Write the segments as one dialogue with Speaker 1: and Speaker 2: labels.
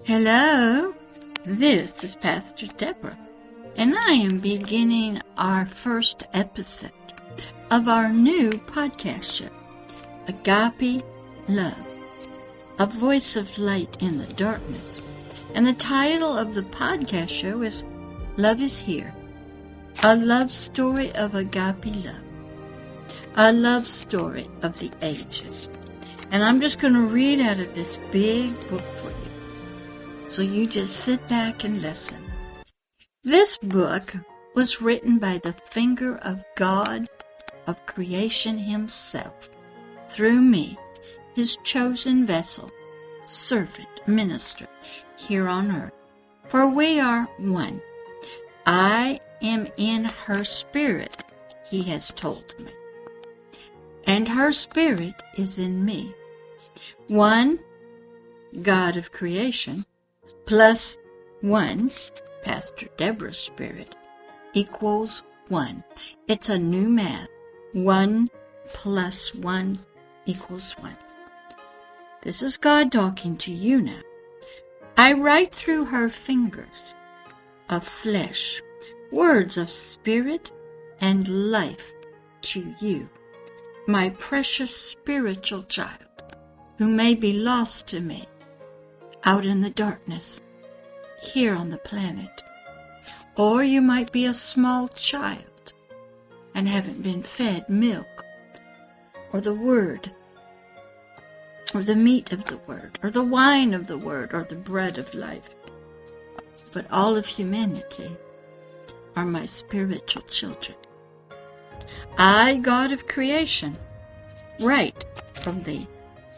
Speaker 1: Hello, this is Pastor Deborah, and I am beginning our first episode of our new podcast show, Agape Love, a voice of light in the darkness. And the title of the podcast show is Love is Here, a love story of agape love, a love story of the ages. And I'm just going to read out of this big book for you. So you just sit back and listen. This book was written by the finger of God of creation himself, through me, his chosen vessel, servant, minister, here on earth. For we are one. I am in her spirit, he has told me. And her spirit is in me. One, God of creation, plus one, Pastor Deborah's spirit, equals one. It's a new math. 1 plus 1 equals 1. This is God talking to you now. I write through her fingers of flesh, words of spirit and life to you, my precious spiritual child, who may be lost to me, out in the darkness, here on the planet. Or you might be a small child and haven't been fed milk, or the Word, or the meat of the Word, or the wine of the Word, or the bread of life. But all of humanity are my spiritual children. I, God of creation, write from the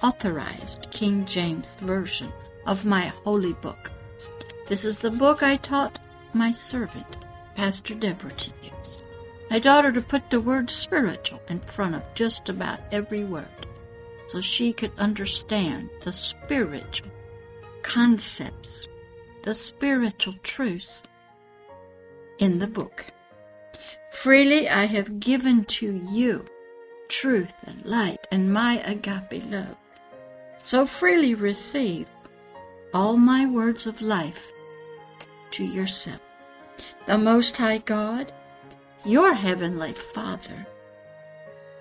Speaker 1: Authorized King James Version of my holy book. This is the book I taught my servant, Pastor Deborah, to use. I taught her to put the word spiritual in front of just about every word, so she could understand the spiritual concepts, the spiritual truths in the book. Freely I have given to you truth and light and my agape love. So freely receive all my words of life to yourself. The Most High God, your Heavenly Father,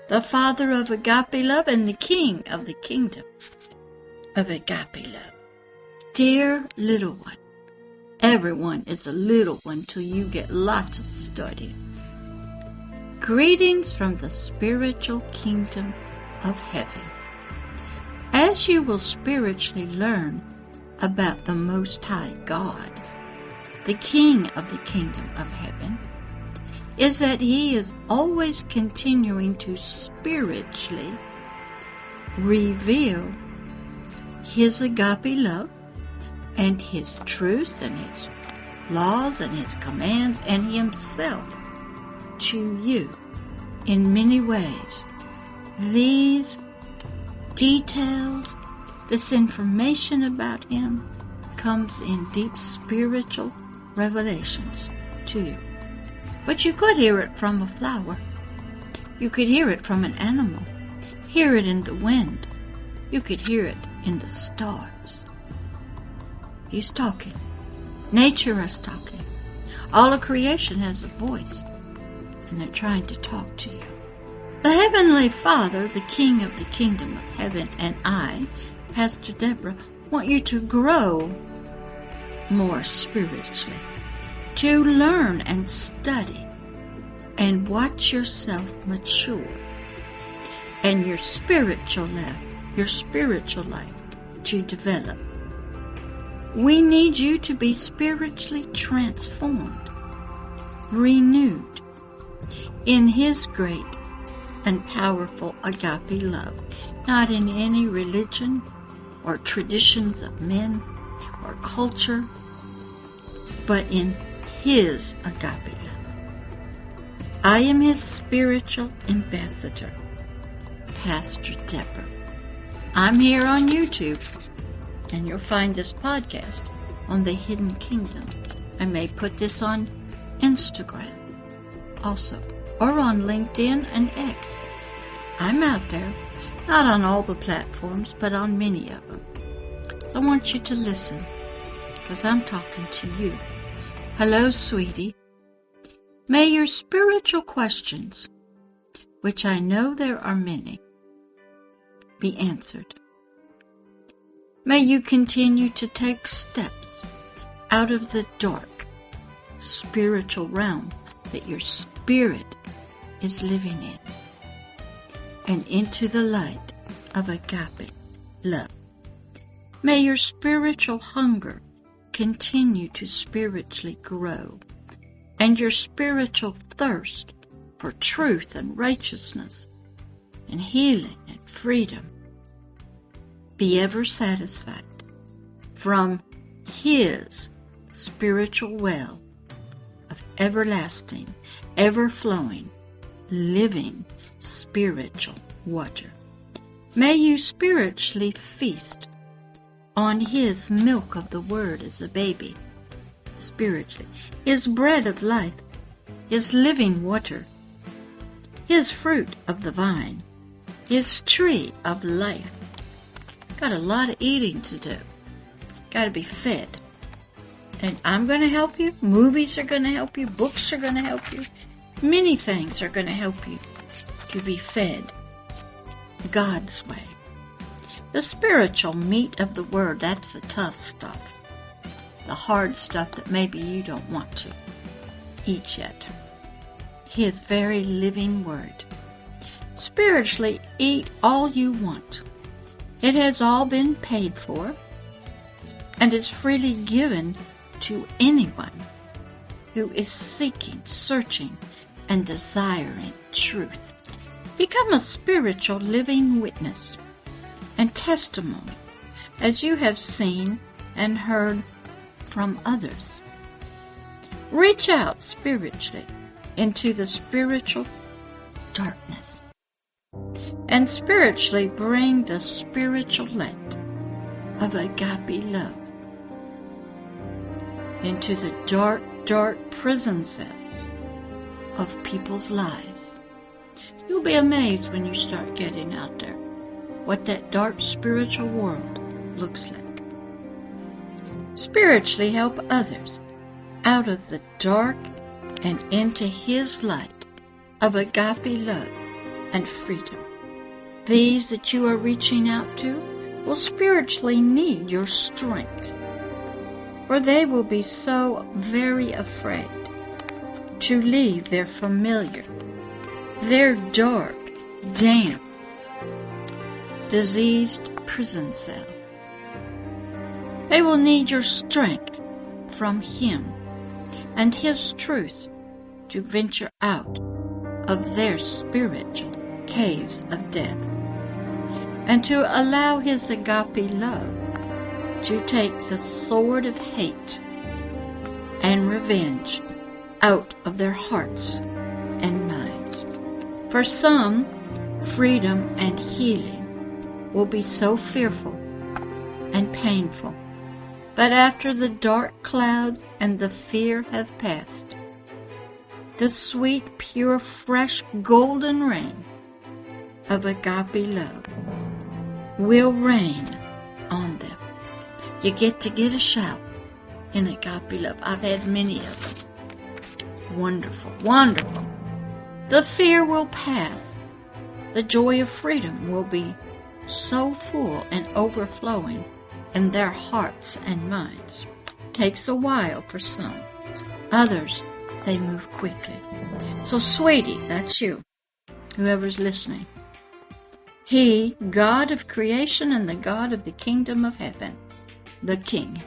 Speaker 1: the Father of agape love and the King of the kingdom of agape love. Dear little one, everyone is a little one till you get lots of study. Greetings from the spiritual kingdom of heaven. As you will spiritually learn about the Most High God, the King of the kingdom of heaven, is that he is always continuing to spiritually reveal his agape love and his truths and his laws and his commands and himself to you in many ways. These details, this information about him, comes in deep spiritual revelations to you. But you could hear it from a flower. You could hear it from an animal. Hear it in the wind. You could hear it in the stars. He's talking. Nature is talking. All of creation has a voice, and they're trying to talk to you. The Heavenly Father, the King of the kingdom of heaven, and I, Pastor Deborah, want you to grow more spiritually, to learn and study and watch yourself mature, and your spiritual life to develop. We need you to be spiritually transformed, renewed in his great and powerful agape love, not in any religion or traditions of men or culture, but in his agape love. I am his spiritual ambassador, Pastor Deborah. I'm here on YouTube, and you'll find this podcast on the Hidden Kingdoms. I may put this on Instagram also, or on LinkedIn and X. I'm out there, not on all the platforms, but on many of them. So I want you to listen because I'm talking to you. Hello, sweetie. May your spiritual questions, which I know there are many, be answered. May you continue to take steps out of the dark spiritual realm that your spirit is living in and into the light of agape love. May your spiritual hunger continue to spiritually grow, and your spiritual thirst for truth and righteousness and healing and freedom be ever satisfied from His spiritual well of everlasting, ever-flowing, living spiritual water. May you spiritually feast on His milk of the Word as a baby, spiritually, His bread of life, His living water, His fruit of the vine, His tree of life. Got a lot of eating to do. Got to be fed. And I'm going to help you. Movies are going to help you. Books are going to help you. Many things are going to help you to be fed God's way. The spiritual meat of the Word, that's the tough stuff. The hard stuff that maybe you don't want to eat yet. His very living Word. Spiritually, eat all you want. It has all been paid for and is freely given to anyone who is seeking, searching, and desiring truth. Become a spiritual living witness and testimony as you have seen and heard from others. Reach out spiritually into the spiritual darkness and spiritually bring the spiritual light of agape love into the dark, dark prison cells of people's lives. You'll be amazed when you start getting out there what that dark spiritual world looks like. Spiritually help others out of the dark and into His light of agape love and freedom. These that you are reaching out to will spiritually need your strength, for they will be so very afraid to leave their familiar, their dark, damp, diseased prison cell. They will need your strength from Him and His truth to venture out of their spiritual caves of death and to allow His agape love to take the sword of hate and revenge out of their hearts and minds. For some, freedom and healing will be so fearful and painful, but after the dark clouds and the fear have passed, the sweet, pure, fresh, golden rain of agape love will rain on them. You get to get a shower in agape love. I've had many of them. It's wonderful, wonderful. The fear will pass. The joy of freedom will be so full and overflowing in their hearts and minds. Takes a while for some. Others, they move quickly. So, sweetie, that's you, whoever's listening. He, God of creation and the God of the kingdom of heaven, the King,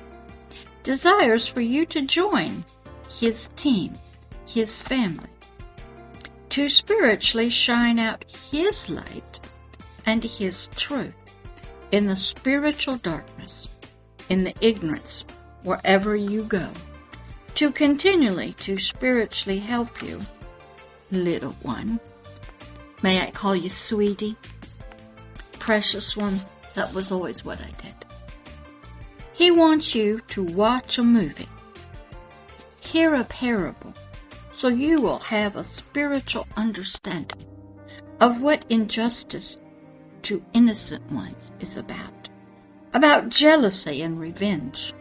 Speaker 1: desires for you to join His team, His family, to spiritually shine out His light and His truth in the spiritual darkness, in the ignorance, wherever you go, to continually to spiritually help you, little one. May I call you sweetie? Precious one, that was always what I did. He wants you to watch a movie, hear a parable, so you will have a spiritual understanding of what injustice to innocent ones is about jealousy and revenge,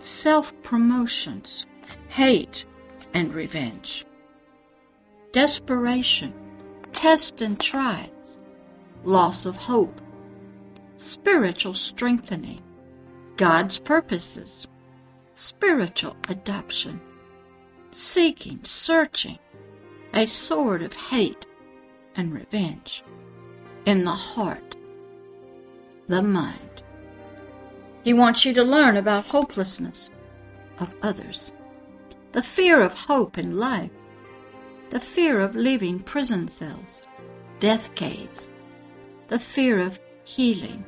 Speaker 1: self-promotions, hate and revenge, desperation, tests and trials, loss of hope, spiritual strengthening, God's purposes, spiritual adoption, seeking, searching, a sword of hate and revenge, in the heart, the mind. He wants you to learn about hopelessness of others, the fear of hope in life, the fear of leaving prison cells, death caves, the fear of healing,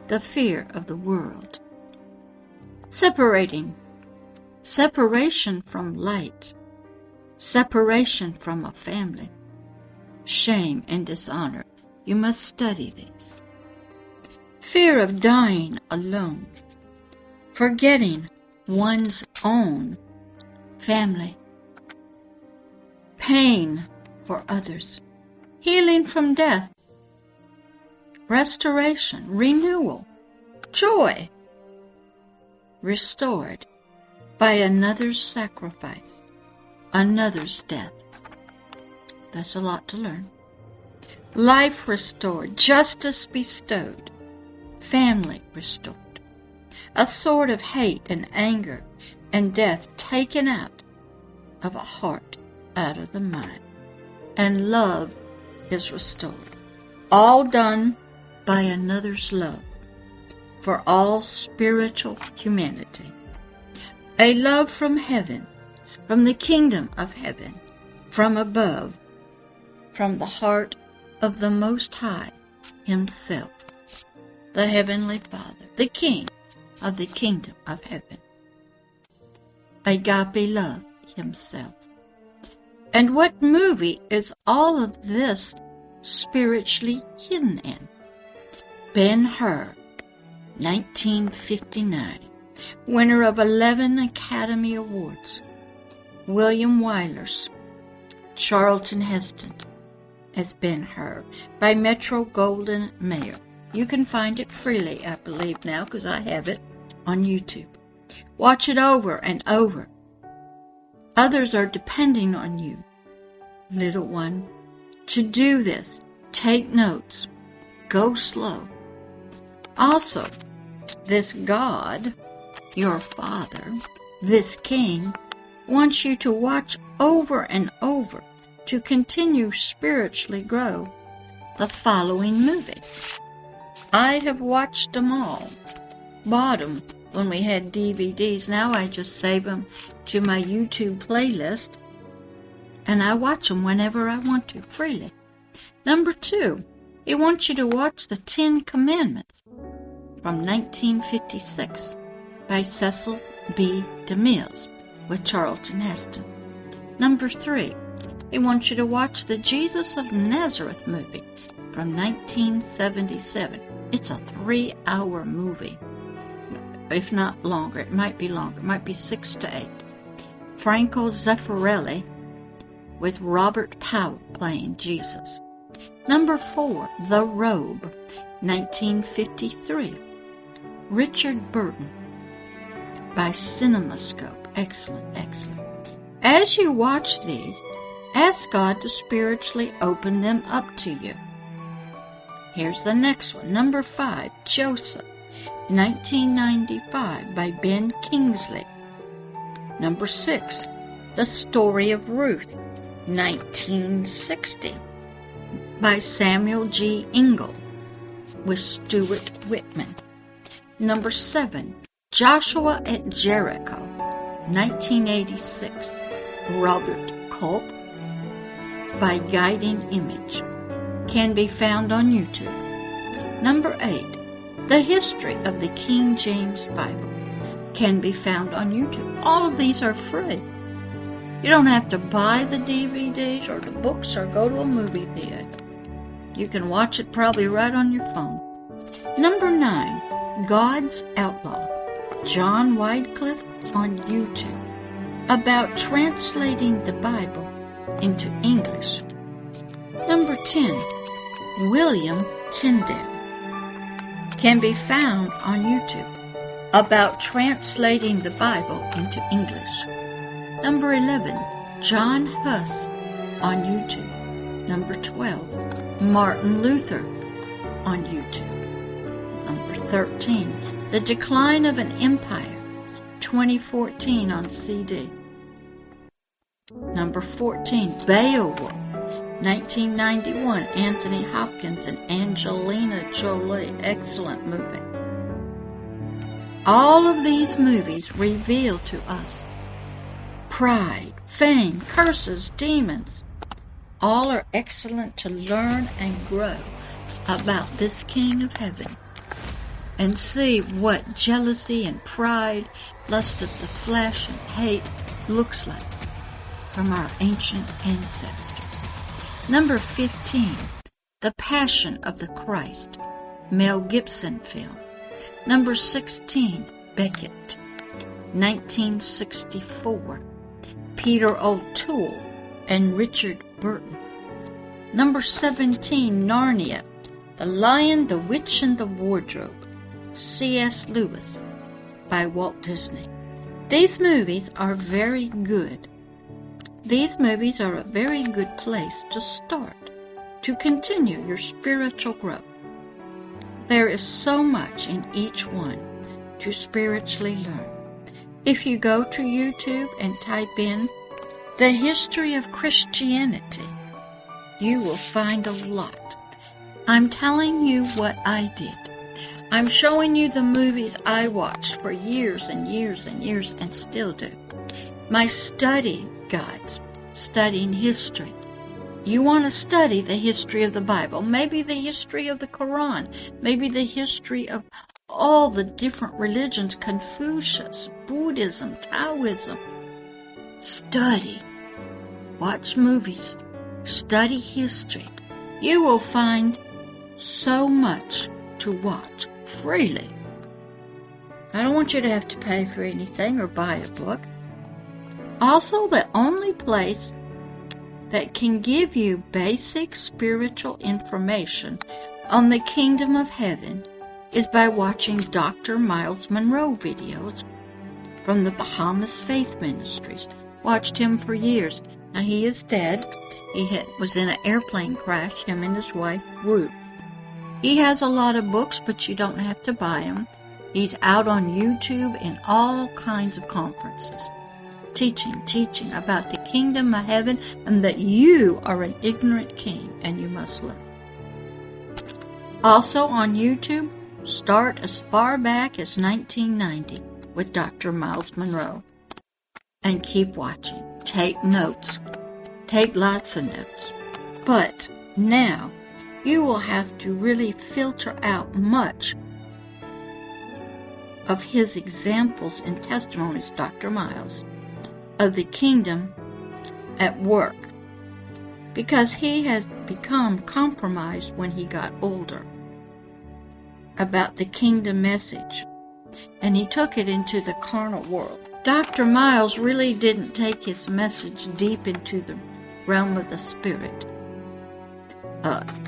Speaker 1: the fear of the world. Separation from light, separation from a family, shame and dishonor. You must study these. Fear of dying alone, forgetting one's own family, pain for others, healing from death, restoration, renewal, joy, restored by another's sacrifice, another's death. That's a lot to learn. Life restored, justice bestowed, family restored, a sword of hate and anger and death taken out of a heart, out of the mind, and love is restored. All done by another's love for all spiritual humanity. A love from heaven, from the kingdom of heaven, from above, from the heart of the Most High Himself, the Heavenly Father, the King of the kingdom of heaven. Agape love Himself. And what movie is all of this spiritually hidden in? Ben-Hur, 1959, winner of 11 Academy Awards. William Wyler's Charlton Heston as Ben-Hur by Metro-Goldwyn-Mayer. You can find it freely, I believe now, because I have it on YouTube. Watch it over and over. Others are depending on you, little one, to do this. Take notes. Go slow. Also, this God, your Father, this King, wants you to watch over and over to continue spiritually grow the following movies. I have watched them all. Bought them when we had DVDs. Now I just save them to my YouTube playlist, and I watch them whenever I want to, freely. Number 2, he wants you to watch the 10 Commandments from 1956 by Cecil B. DeMille with Charlton Heston. Number 3, he wants you to watch the Jesus of Nazareth movie from 1977. It's a 3-hour movie, if not longer. It might be longer. It might be 6 to 8. Franco Zeffirelli with Robert Powell playing Jesus. Number 4, The Robe, 1953. Richard Burton by CinemaScope. Excellent, excellent. As you watch these, ask God to spiritually open them up to you. Here's the next one. Number 5, Joseph, 1995 by Ben Kingsley. Number 6, The Story of Ruth, 1960 by Samuel G. Ingle with Stewart Whitman. Number 7, Joshua at Jericho, 1986, Robert Culp by Guiding Image. Can be found on YouTube. Number 8, The History of the King James Bible. Can be found on YouTube. All of these are free. You don't have to buy the DVDs or the books or go to a movie theater. You can watch it probably right on your phone. Number 9, God's Outlaw, John Wycliffe on YouTube, about translating the Bible into English. Number 10, William Tyndale, can be found on YouTube, about translating the Bible into English. Number 11, John Huss on YouTube. Number 12, Martin Luther on YouTube. Number 13, The Decline of an Empire, 2014 on CD. Number 14, Beowulf, 1991, Anthony Hopkins and Angelina Jolie. Excellent movie. All of these movies reveal to us pride, fame, curses, demons. All are excellent to learn and grow about this King of Heaven and see what jealousy and pride, lust of the flesh and hate looks like from our ancient ancestors. Number 15, The Passion of the Christ, Mel Gibson film. Number 16, Beckett, 1964, Peter O'Toole and Richard Burton. Number 17, Narnia, The Lion, the Witch, and the Wardrobe, C.S. Lewis, by Walt Disney. These movies are very good. These movies are a very good place to start, to continue your spiritual growth. There is so much in each one to spiritually learn. If you go to YouTube and type in the history of Christianity, you will find a lot. I'm telling you what I did. I'm showing you the movies I watched for years and years and years and still do. My study guides, studying history. You want to study the history of the Bible, maybe the history of the Quran, maybe the history of all the different religions, Confucius, Buddhism, Taoism. Study. Watch movies. Study history. You will find so much to watch freely. I don't want you to have to pay for anything or buy a book. Also, the only place that can give you basic spiritual information on the kingdom of heaven is by watching Dr. Miles Monroe videos from the Bahamas Faith Ministries. Watched him for years. Now, he is dead. He was in an airplane crash, him and his wife, Ruth. He has a lot of books, but you don't have to buy them. He's out on YouTube in all kinds of conferences, teaching about the kingdom of heaven and that you are an ignorant king and you must learn. Also on YouTube, start as far back as 1990 with Dr. Miles Monroe and keep watching. Take notes. Take lots of notes. But now you will have to really filter out much of his examples and testimonies, Dr. Miles, of the kingdom at work, because he had become compromised when he got older about the kingdom message, and he took it into the carnal world. Dr. Miles really didn't take his message deep into the realm of the spirit.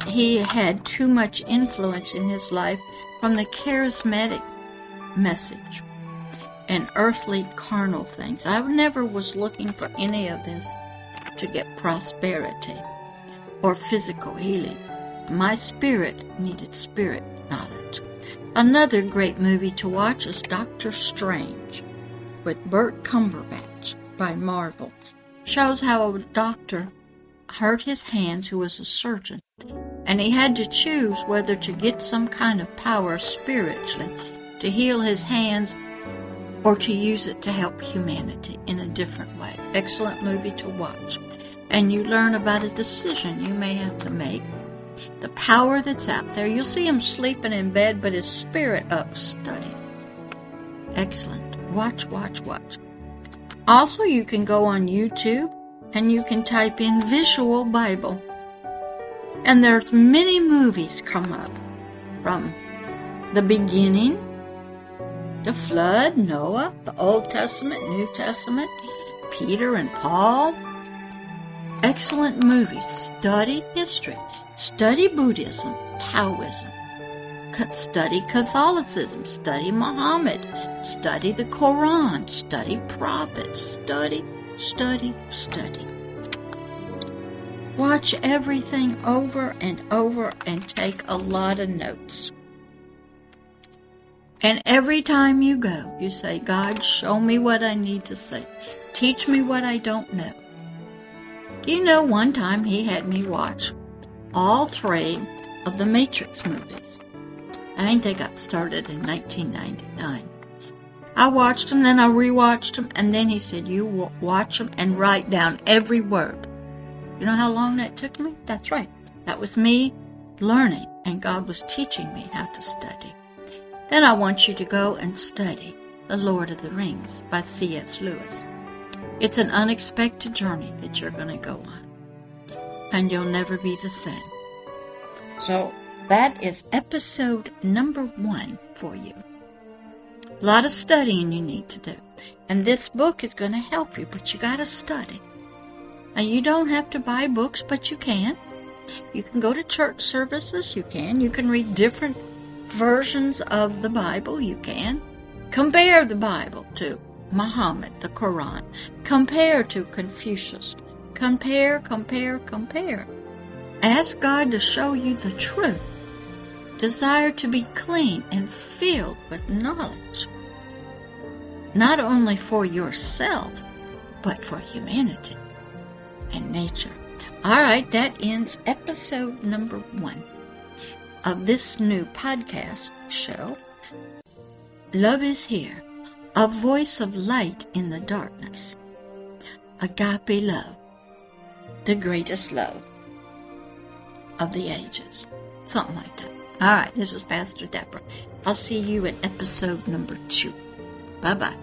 Speaker 1: He had too much influence in his life from the charismatic message and earthly carnal things. I never was looking for any of this to get prosperity or physical healing. My spirit needed spirit knowledge. Another great movie to watch is Doctor Strange with Burt Cumberbatch by Marvel. Shows how a doctor hurt his hands, who was a surgeon, and he had to choose whether to get some kind of power spiritually to heal his hands or to use it to help humanity in a different way. Excellent movie to watch. And you learn about a decision you may have to make. The power that's out there. You'll see him sleeping in bed, but his spirit up studying. Excellent. Watch. Also, you can go on YouTube and you can type in Visual Bible. And there's many movies come up from the beginning, the flood, Noah, the Old Testament, New Testament, Peter and Paul. Excellent movies. Study history. Study Buddhism, Taoism, study Catholicism, study Muhammad, study the Quran, study prophets, study. Watch everything over and over and take a lot of notes. And every time you go, you say, God, show me what I need to say. Teach me what I don't know. You know, one time he had me watch all 3 of the Matrix movies. I think they got started in 1999. I watched them, then I rewatched them, and then he said, you watch them and write down every word. You know how long that took me? That's right. That was me learning, and God was teaching me how to study. Then I want you to go and study The Lord of the Rings by C.S. Lewis. It's an unexpected journey that you're going to go on, and you'll never be the same. So that is episode number 1 for you. A lot of studying you need to do. And this book is going to help you, but you got to study. And you don't have to buy books, but you can. You can go to church services, you can. You can read different versions of the Bible, you can. Compare the Bible to Muhammad, the Quran. Compare to Confucius. Compare. Ask God to show you the truth. Desire to be clean and filled with knowledge. Not only for yourself, but for humanity and nature. All right, that ends episode number 1 of this new podcast show. Love is here, a voice of light in the darkness. Agape love, the greatest love of the ages. Something like that. All right, this is Pastor Deborah. I'll see you in episode number 2. Bye-bye.